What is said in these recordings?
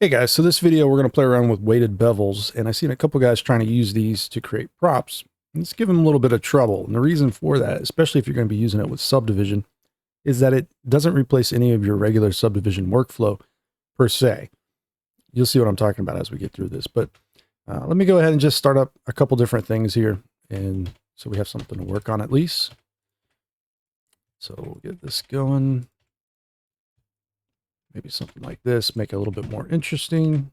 Hey guys, so this video we're going to play around with weighted bevels, and I've seen a couple guys trying to use these to create props. And it's giving them a little bit of trouble, and the reason for that, especially if you're going to be using it with subdivision, is that it doesn't replace any of your regular subdivision workflow per se. You'll see what I'm talking about as we get through this, but let me go ahead and just start up a couple different things here, and so we have something to work on at least. So we'll get this going. Maybe something like this, make it a little bit more interesting.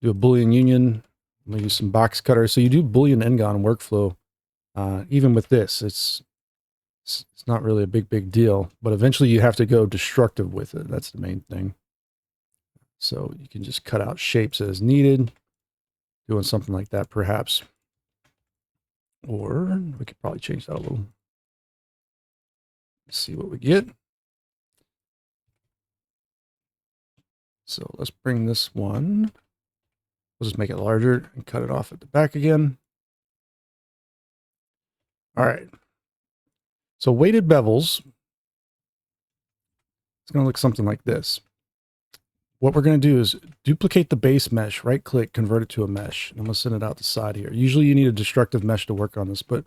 Do a Boolean union. I'm going to use some box cutter. So you do Boolean n-gon workflow. Even with this, it's not really a big deal, but eventually you have to go destructive with it. That's the main thing. So you can just cut out shapes as needed, doing something like that perhaps. Or we could probably change that a little. Let's see what we get. So let's bring this one. We'll just make it larger and cut it off at the back again. All right. So weighted bevels, it's going to look something like this. What we're going to do is duplicate the base mesh, right click, convert it to a mesh. And I'm going to send it out the side here. Usually you need a destructive mesh to work on this, but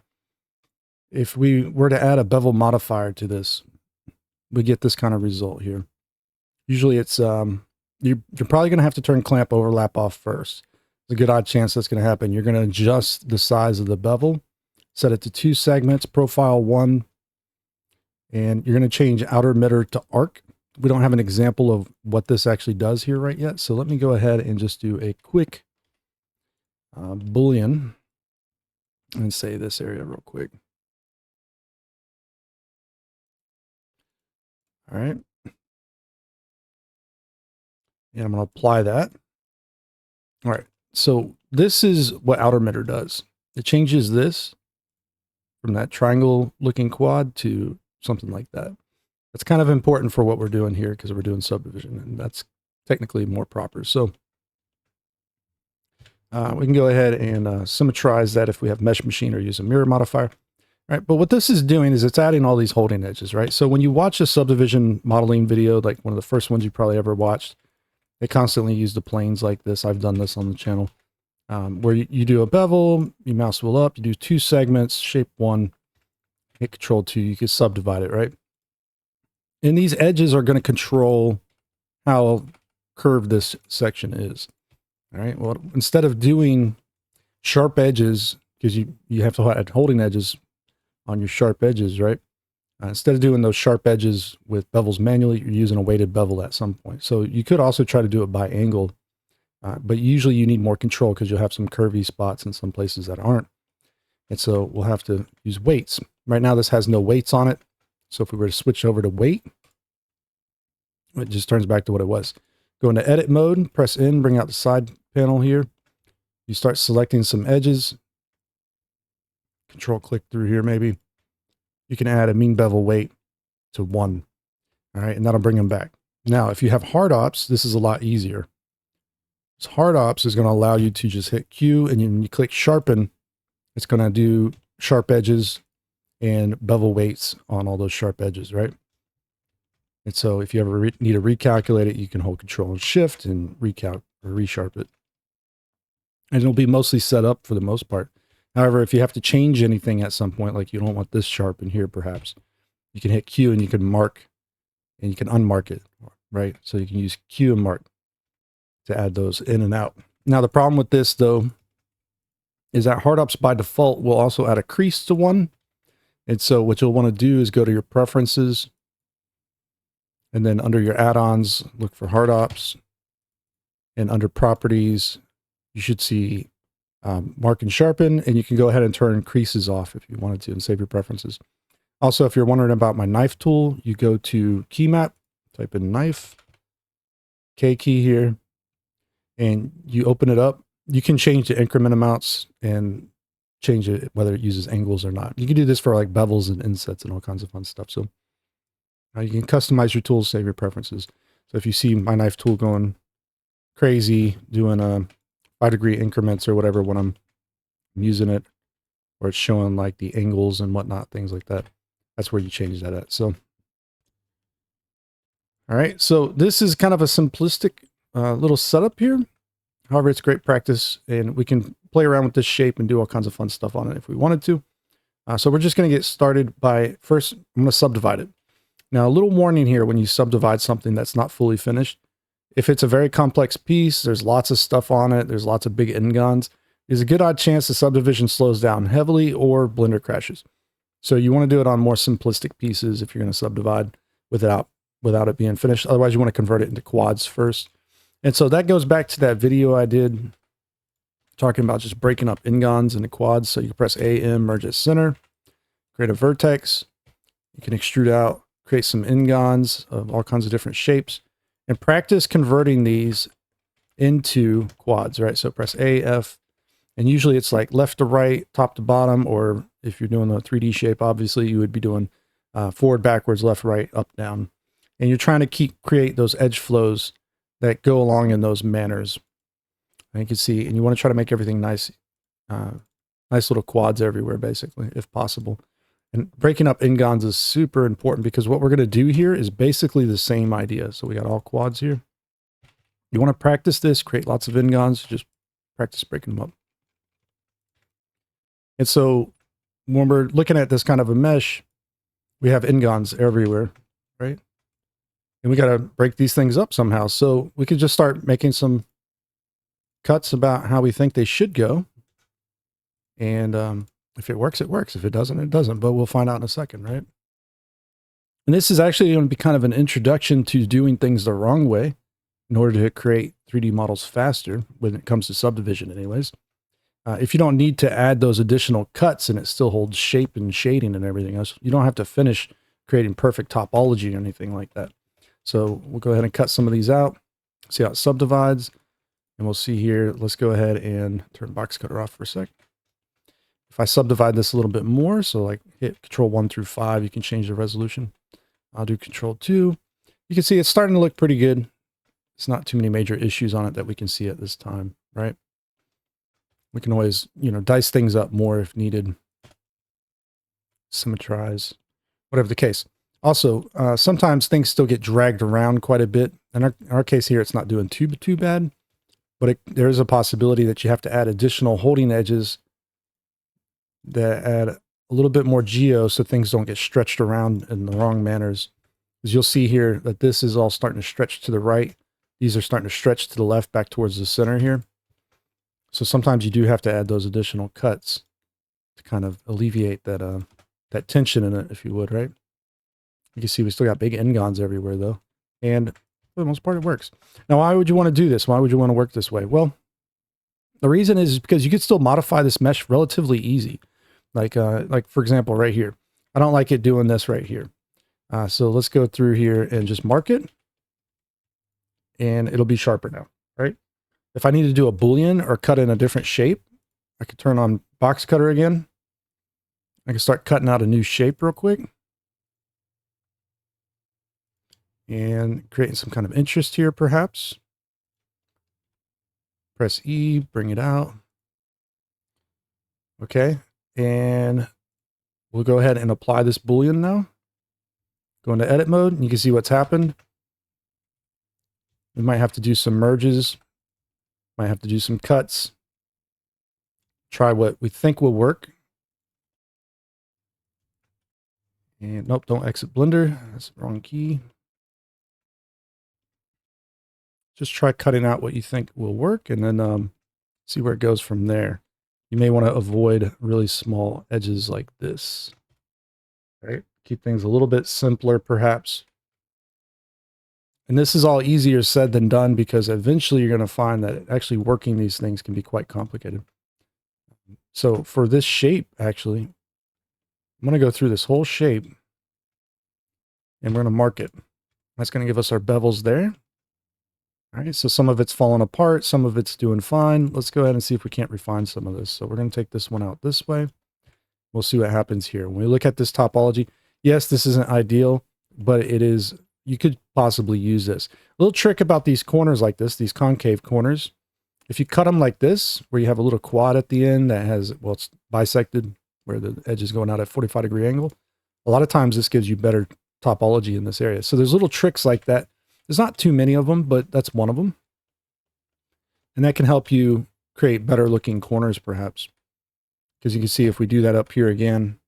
if we were to add a bevel modifier to this, we get this kind of result here. Usually it's, you're probably going to have to turn clamp overlap off first. There's a good odd chance that's going to happen. You're going to adjust the size of the bevel, set it to 2 segments, profile 1, and you're going to change outer emitter to arc. We don't have an example of what this actually does here right yet. So let me go ahead and just do a quick Boolean and say this area real quick. All right. And I'm going to apply that. All right. So this is what outer emitter does. It changes this from that triangle looking quad to something like that. That's kind of important for what we're doing here because we're doing subdivision, and that's technically more proper. So we can go ahead and symmetrize that if we have mesh machine or use a mirror modifier. Right, but what this is doing is it's adding all these holding edges, right? So when you watch a subdivision modeling video, like one of the first ones you probably ever watched, they constantly use the planes like this. I've done this on the channel, where you do a bevel, you mouse wheel up, you do 2 segments, shape 1, hit control 2, you can subdivide it, right? And these edges are going to control how curved this section is. All right. Well, instead of doing sharp edges, because you have to add holding edges on your sharp edges, right? Instead of doing those sharp edges with bevels manually, you're using a weighted bevel at some point. So you could also try to do it by angle, but usually you need more control because you'll have some curvy spots in some places that aren't. And so we'll have to use weights. Right now, this has no weights on it. So if we were to switch over to weight, it just turns back to what it was. Go into edit mode, press in, bring out the side panel here. You start selecting some edges. Control click through here maybe. You can add a mean bevel weight to 1. All right, and that'll bring them back. Now, if you have hard ops, this is a lot easier. So hard ops is going to allow you to just hit Q, and when you click sharpen, it's going to do sharp edges and bevel weights on all those sharp edges, right? And so if you ever need to recalculate it, you can hold Control and Shift and recalc or resharp it. And it'll be mostly set up for the most part. However, if you have to change anything at some point, like you don't want this sharp in here, perhaps, you can hit Q and you can mark and you can unmark it, right? So you can use Q and mark to add those in and out. Now, the problem with this, though, is that hard ops by default will also add a crease to 1. And so what you'll want to do is go to your preferences, and then under your add-ons, look for hard ops. And under properties, you should see mark and sharpen, and you can go ahead and turn creases off if you wanted to and save your preferences. Also, if you're wondering about my knife tool, you go to key map, type in knife, K key here, and you open it up. You can change the increment amounts and change it whether it uses angles or not. You can do this for like bevels and insets and all kinds of fun stuff. So you can customize your tools, save your preferences. So if you see my knife tool going crazy, doing 5-degree increments or whatever when I'm using it, or it's showing like the angles and whatnot, things like that, that's where you change that at. So All right, so this is kind of a simplistic little setup here. However, it's great practice, and we can play around with this shape and do all kinds of fun stuff on it if we wanted to. So we're just going to get started by, first, I'm going to subdivide it. Now, a little warning here when you subdivide something that's not fully finished. If it's a very complex piece, there's lots of stuff on it, there's lots of big n-gons, there's a good odd chance the subdivision slows down heavily or Blender crashes. So you want to do it on more simplistic pieces if you're going to subdivide without it being finished. Otherwise, you want to convert it into quads first. And so that goes back to that video I did talking about just breaking up n-gons into quads. So you can press A, M, merge at center, create a vertex. You can extrude out, create some n-gons of all kinds of different shapes, and practice converting these into quads, right? So press A, F, and usually it's like left to right, top to bottom, or if you're doing a 3D shape, obviously you would be doing forward, backwards, left, right, up, down. And you're trying to create those edge flows that go along in those manners. And you can see, and you want to try to make everything nice, nice little quads everywhere, basically, if possible. And breaking up n-gons is super important because what we're going to do here is basically the same idea. So we got all quads here. You want to practice this, create lots of n-gons, just practice breaking them up. And so when we're looking at this kind of a mesh, we have n-gons everywhere, right? And we got to break these things up somehow. So we could just start making some cuts about how we think they should go. And if it works, it works. If it doesn't, it doesn't. But we'll find out in a second, right? And this is actually going to be kind of an introduction to doing things the wrong way in order to create 3D models faster when it comes to subdivision anyways. If you don't need to add those additional cuts and it still holds shape and shading and everything else, you don't have to finish creating perfect topology or anything like that. So we'll go ahead and cut some of these out, see how it subdivides. And we'll see here, let's go ahead and turn box cutter off for a sec. If I subdivide this a little bit more, so like hit Control 1 through 5, you can change the resolution. I'll do Control 2. You can see it's starting to look pretty good. It's not too many major issues on it that we can see at this time, right? We can always, dice things up more if needed. Symmetrize, whatever the case. Also, sometimes things still get dragged around quite a bit. In our case here, it's not doing too bad, but there is a possibility that you have to add additional holding edges that add a little bit more geo so things don't get stretched around in the wrong manners. As you'll see here that this is all starting to stretch to the right. These are starting to stretch to the left back towards the center here. So sometimes you do have to add those additional cuts to kind of alleviate that that tension in it, if you would, right? You can see we still got big n-gons everywhere though. And for the most part, it works. Now, why would you want to do this? Why would you want to work this way? Well, the reason is because you could still modify this mesh relatively easy. Like for example, right here. I don't like it doing this right here. So let's go through here and just mark it. And it'll be sharper now, right? If I need to do a Boolean or cut in a different shape, I could turn on box cutter again. I can start cutting out a new shape real quick. And creating some kind of interest here, perhaps. Press E, bring it out. Okay, and we'll go ahead and apply this Boolean now. Go into edit mode, and you can see what's happened. We might have to do some merges. Might have to do some cuts. Try what we think will work. And nope, don't exit Blender. That's the wrong key. Just try cutting out what you think will work and then see where it goes from there. You may want to avoid really small edges like this. Right? Keep things a little bit simpler, perhaps. And this is all easier said than done because eventually you're going to find that actually working these things can be quite complicated. So for this shape, actually, I'm going to go through this whole shape and we're going to mark it. That's going to give us our bevels there. All right, so some of it's falling apart, some of it's doing fine. Let's go ahead and see if we can't refine some of this. So we're going to take this one out this way. We'll see what happens here. When we look at this topology, yes, this isn't ideal, but it is, you could possibly use this. A little trick about these corners like this, these concave corners, if you cut them like this, where you have a little quad at the end that has, well, it's bisected, where the edge is going out at 45-degree angle, a lot of times this gives you better topology in this area. So there's little tricks like that There's not too many of them, but that's one of them. And that can help you create better looking corners perhaps. Because you can see if we do that up here again,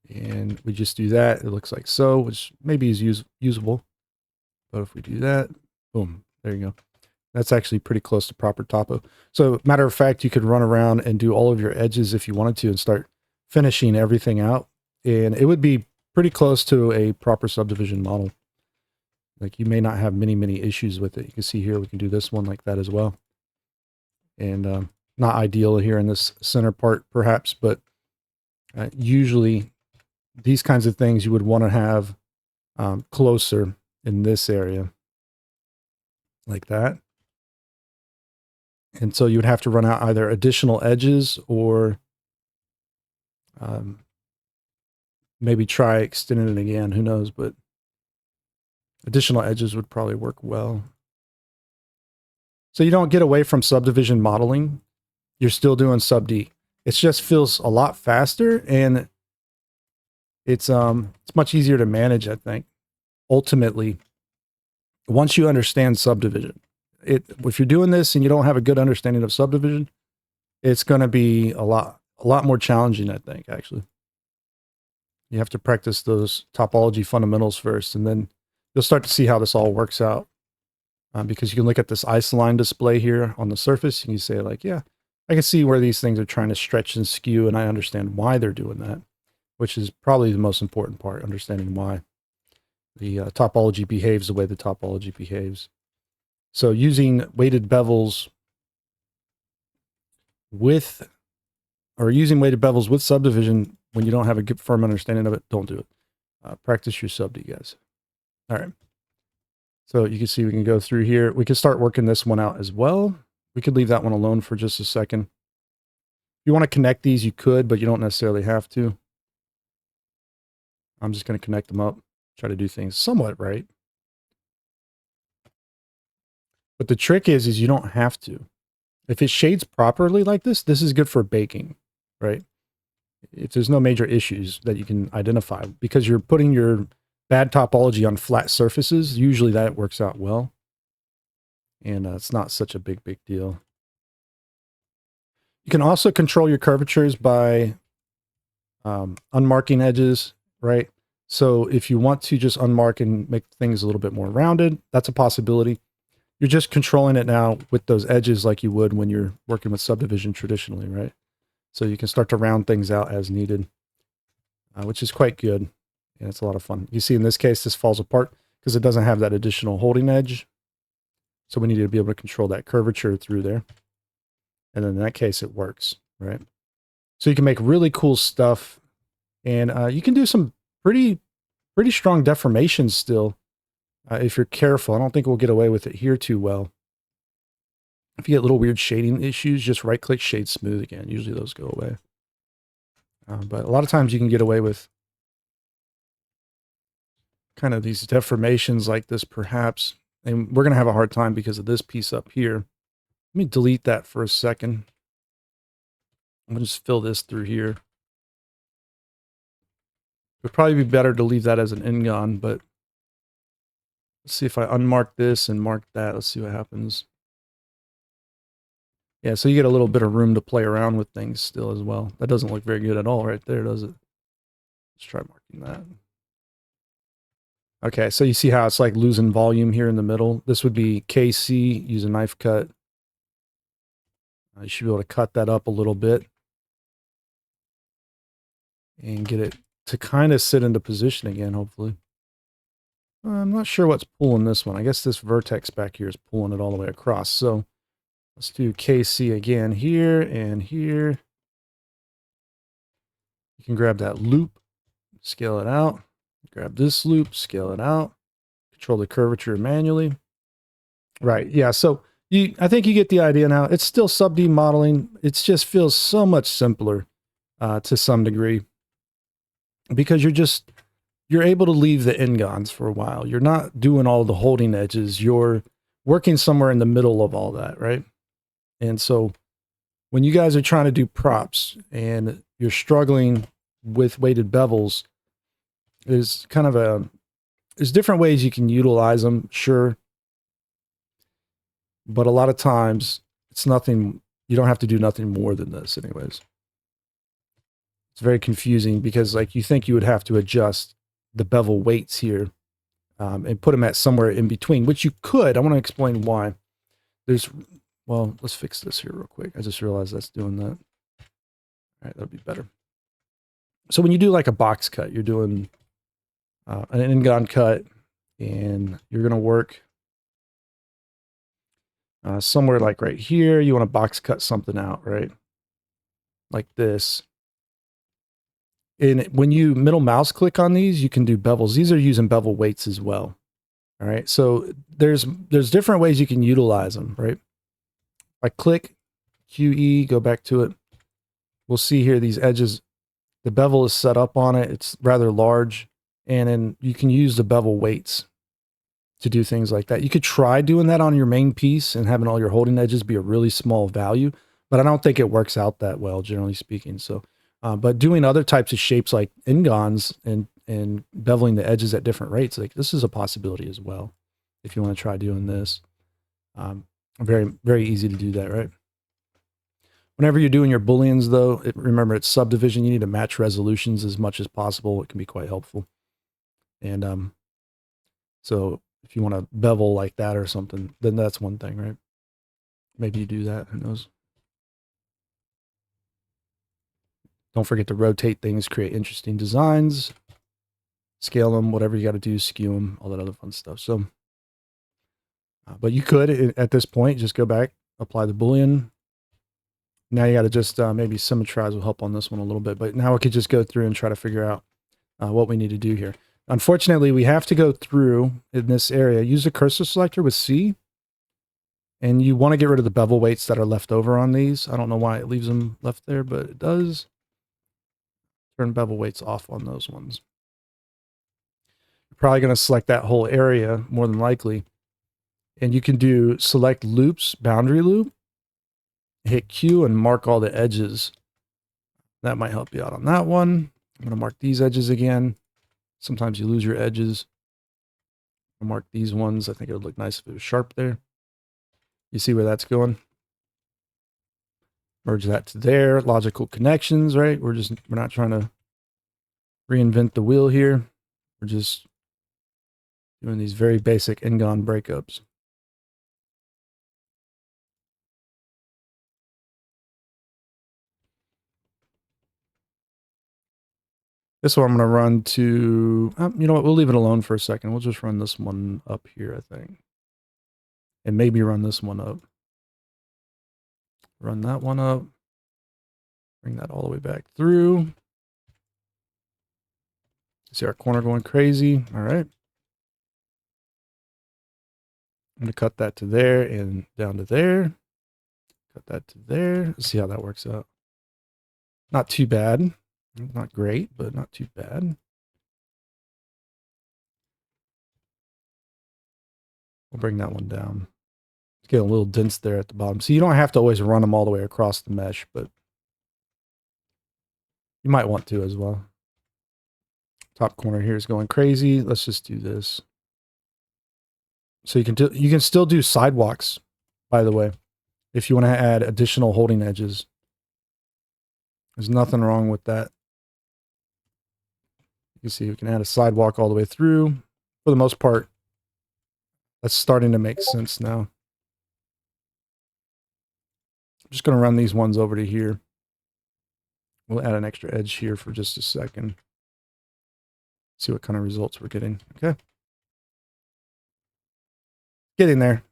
and we just do that, it looks like so, which maybe is usable. But if we do that, boom, there you go. That's actually pretty close to proper topo. So matter of fact, you could run around and do all of your edges if you wanted to and start finishing everything out. And it would be pretty close to a proper subdivision model. Like you may not have many issues with it. You can see here, we can do this one like that as well. And not ideal here in this center part perhaps, but usually these kinds of things you would want to have closer in this area like that. And so you would have to run out either additional edges or maybe try extending it again, who knows, but additional edges would probably work well. So you don't get away from subdivision modeling. You're still doing sub D. It just feels a lot faster, and it's much easier to manage, I think. Ultimately, once you understand subdivision, if you're doing this and you don't have a good understanding of subdivision, it's going to be a lot more challenging, I think, actually. You have to practice those topology fundamentals first, and then you'll start to see how this all works out. Because you can look at this isoline display here on the surface, and you say like, yeah, I can see where these things are trying to stretch and skew, and I understand why they're doing that, which is probably the most important part, understanding why the topology behaves the way the topology behaves. So using weighted bevels with subdivision when you don't have a good firm understanding of it, don't do it. Practice your sub D, guys. All right. So you can see we can go through here. We can start working this one out as well. We could leave that one alone for just a second. If you want to connect these, you could, but you don't necessarily have to. I'm just going to connect them up, try to do things somewhat right. But the trick is you don't have to. If it shades properly like this, this is good for baking, right? If there's no major issues that you can identify, because you're putting your bad topology on flat surfaces, usually that works out well. And it's not such a big deal. You can also control your curvatures by unmarking edges, right? So if you want to just unmark and make things a little bit more rounded, that's a possibility. You're just controlling it now with those edges like you would when you're working with subdivision traditionally, right? So you can start to round things out as needed, which is quite good. And it's a lot of fun. You see in this case, this falls apart because it doesn't have that additional holding edge. So we need to be able to control that curvature through there. And then in that case, it works, right? So you can make really cool stuff. And you can do some pretty strong deformations still if you're careful. I don't think we'll get away with it here too well. If you get little weird shading issues, just right-click Shade Smooth again. Usually those go away. But a lot of times you can get away with kind of these deformations like this, perhaps. And we're going to have a hard time because of this piece up here. Let me delete that for a second. I'm going to just fill this through here. It would probably be better to leave that as an N-gon, but let's see if I unmark this and mark that. Let's see what happens. Yeah, so you get a little bit of room to play around with things still as well. That doesn't look very good at all right there, does it? Let's try marking that. Okay, so you see how it's like losing volume here in the middle. This would be KC, use a knife cut. You should be able to cut that up a little bit and get it to kind of sit into position again, hopefully. I'm not sure what's pulling this one. I guess this vertex back here is pulling it all the way across. So let's do KC again here and here. You can grab that loop, scale it out. Grab this loop, scale it out. Control the curvature manually. Right, yeah, so I think you get the idea now. It's still sub D modeling. It just feels so much simpler to some degree because you're able to leave the N-gons for a while. You're not doing all the holding edges. You're working somewhere in the middle of all that, right? And so when you guys are trying to do props and you're struggling with weighted bevels, is kind of there's different ways you can utilize them, sure. But a lot of times it's nothing, you don't have to do nothing more than this anyways. It's very confusing because like you think you would have to adjust the bevel weights here and put them at somewhere in between, which you could. I want to explain why. Well, let's fix this here real quick. I just realized that's doing that. All right, that'll be better. So when you do like a box cut, you're doing an in-gun cut, and you're going to work somewhere like right here. You want to box cut something out, right? Like this. And when you middle mouse click on these, you can do bevels. These are using bevel weights as well. All right. So there's different ways you can utilize them, right? I click QE, go back to it. We'll see here these edges. The bevel is set up on it. It's rather large. And then you can use the bevel weights to do things like that. You could try doing that on your main piece and having all your holding edges be a really small value, but I don't think it works out that well, generally speaking. So, but doing other types of shapes like ingons and beveling the edges at different rates, like this is a possibility as well. If you want to try doing this, very, very easy to do that, right? Whenever you're doing your booleans though, remember it's subdivision. You need to match resolutions as much as possible. It can be quite helpful. And, so if you want to bevel like that or something, then that's one thing, right? Maybe you do that, who knows? Don't forget to rotate things, create interesting designs, scale them, whatever you got to do, skew them, all that other fun stuff. So, but you could, at this point, just go back, apply the Boolean. Now you got to just maybe symmetrize will help on this one a little bit, but now we could just go through and try to figure out what we need to do here. Unfortunately, we have to go through in this area, use the cursor selector with C, and you want to get rid of the bevel weights that are left over on these. I don't know why it leaves them left there, but it does. Turn bevel weights off on those ones. You're probably going to select that whole area more than likely. And you can do select loops, boundary loop, hit Q and mark all the edges. That might help you out on that one. I'm going to mark these edges again. Sometimes you lose your edges. I'll mark these ones. I think it would look nice if it was sharp there. You see where that's going? Merge that to there. Logical connections, right? We're not trying to reinvent the wheel here. We're just doing these very basic ingon breakups. This one I'm going to run to, you know what? We'll leave it alone for a second. We'll just run this one up here, I think. And maybe run this one up. Run that one up. Bring that all the way back through. See our corner going crazy. All right. I'm going to cut that to there and down to there. Cut that to there. Let's see how that works out. Not too bad. Not great, but not too bad. We'll bring that one down. It's getting a little dense there at the bottom. So you don't have to always run them all the way across the mesh, but you might want to as well. Top corner here is going crazy. Let's just do this. So you can still do sidewalks, by the way, if you want to add additional holding edges. There's nothing wrong with that. You can see we can add a sidewalk all the way through. For the most part, that's starting to make sense now. I'm just going to run these ones over to here. We'll add an extra edge here for just a second. See what kind of results we're getting. Okay. Getting there.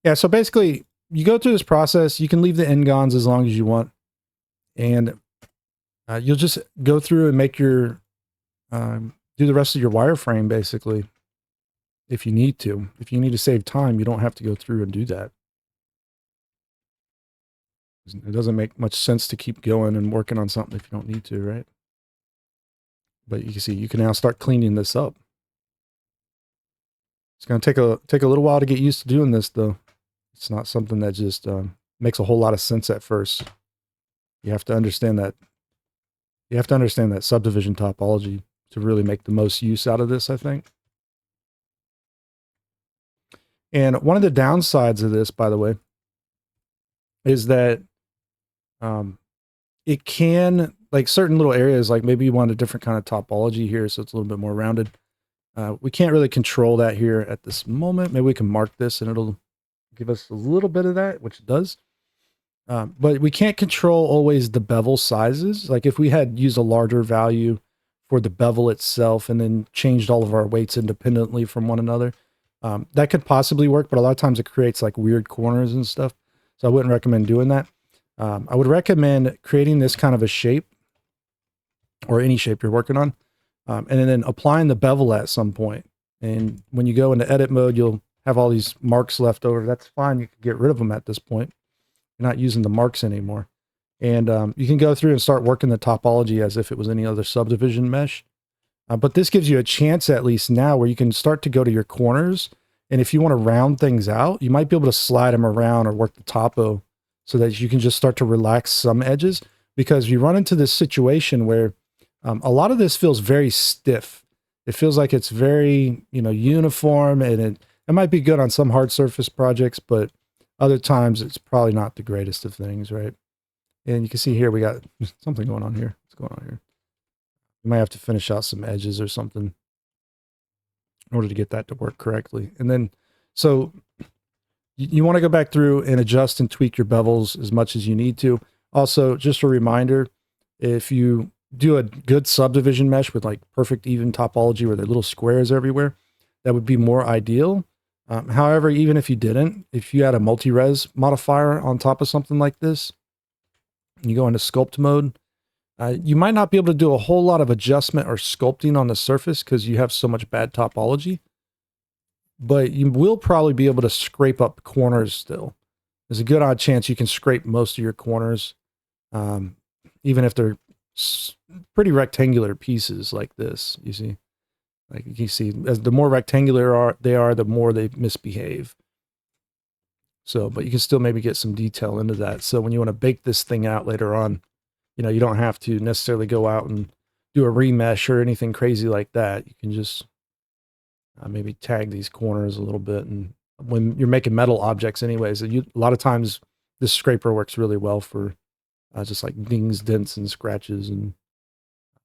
Yeah, so basically, you go through this process. You can leave the ingons as long as you want. And you'll just go through and make your, do the rest of your wireframe, basically, if you need to. If you need to save time, you don't have to go through and do that. It doesn't make much sense to keep going and working on something if you don't need to, right? But you can see, you can now start cleaning this up. It's going to take a little while to get used to doing this, though. It's not something that just makes a whole lot of sense at first. You have to understand that. You have to understand that subdivision topology to really make the most use out of this, I think. And one of the downsides of this, by the way, is that it can, like certain little areas, like maybe you want a different kind of topology here, so it's a little bit more rounded. We can't really control that here at this moment. Maybe we can mark this and it'll give us a little bit of that, which it does. But we can't control always the bevel sizes. Like if we had used a larger value for the bevel itself and then changed all of our weights independently from one another, that could possibly work, but a lot of times it creates like weird corners and stuff. So I wouldn't recommend doing that. I would recommend creating this kind of a shape, or any shape you're working on, and then applying the bevel at some point. And when you go into edit mode, you'll have all these marks left over. That's fine. You can get rid of them at this point. You're not using the marks anymore. And you can go through and start working the topology as if it was any other subdivision mesh. But this gives you a chance, at least now, where you can start to go to your corners. And if you want to round things out, you might be able to slide them around or work the topo so that you can just start to relax some edges. Because you run into this situation where a lot of this feels very stiff. It feels like it's very, uniform, and it might be good on some hard surface projects, but other times it's probably not the greatest of things, right? And you can see here we got something going on here. What's going on here? You might have to finish out some edges or something in order to get that to work correctly. And then, so you want to go back through and adjust and tweak your bevels as much as you need to. Also, just a reminder, if you do a good subdivision mesh with like perfect even topology where there are little squares everywhere, that would be more ideal. However, even if you didn't, if you had a multi-res modifier on top of something like this, and you go into sculpt mode, you might not be able to do a whole lot of adjustment or sculpting on the surface because you have so much bad topology, but you will probably be able to scrape up corners still. There's a good odd chance you can scrape most of your corners, even if they're pretty rectangular pieces like this, you see. Like you see, as the more rectangular they are, the more they misbehave. So, but you can still maybe get some detail into that. So when you want to bake this thing out later on, you don't have to necessarily go out and do a remesh or anything crazy like that. You can just maybe tag these corners a little bit. And when you're making metal objects anyways, a lot of times this scraper works really well for just like dings, dents, and scratches and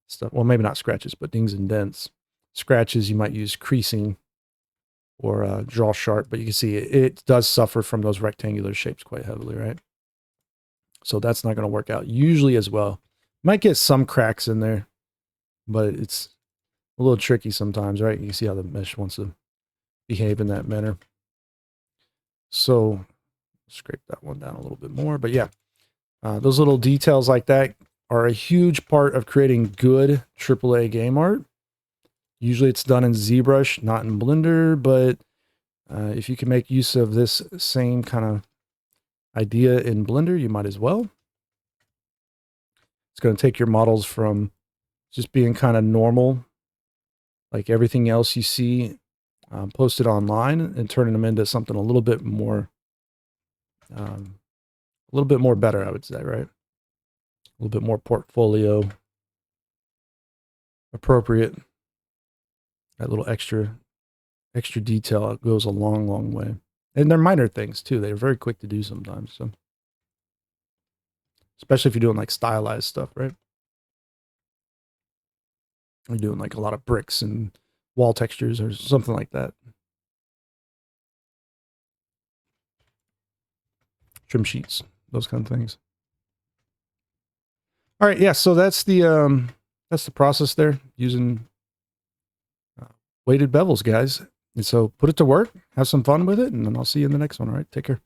stuff. Well, maybe not scratches, but dings and dents. Scratches, you might use creasing or draw sharp, but you can see it does suffer from those rectangular shapes quite heavily, right? So that's not going to work out usually as well. Might get some cracks in there, but it's a little tricky sometimes, right? You can see how the mesh wants to behave in that manner. So scrape that one down a little bit more, but yeah, those little details like that are a huge part of creating good AAA game art. Usually it's done in ZBrush, not in Blender, but if you can make use of this same kind of idea in Blender, you might as well. It's going to take your models from just being kind of normal, like everything else you see posted online, and turning them into something a little bit more better, I would say, right? A little bit more portfolio appropriate. That little extra detail goes a long, long way. And they're minor things too. They're very quick to do sometimes. So, especially if you're doing like stylized stuff, right? You're doing like a lot of bricks and wall textures or something like that. Trim sheets, those kind of things. All right, yeah. So that's the process there, using weighted bevels, guys. And so put it to work, have some fun with it, and then I'll see you in the next one. All right, take care.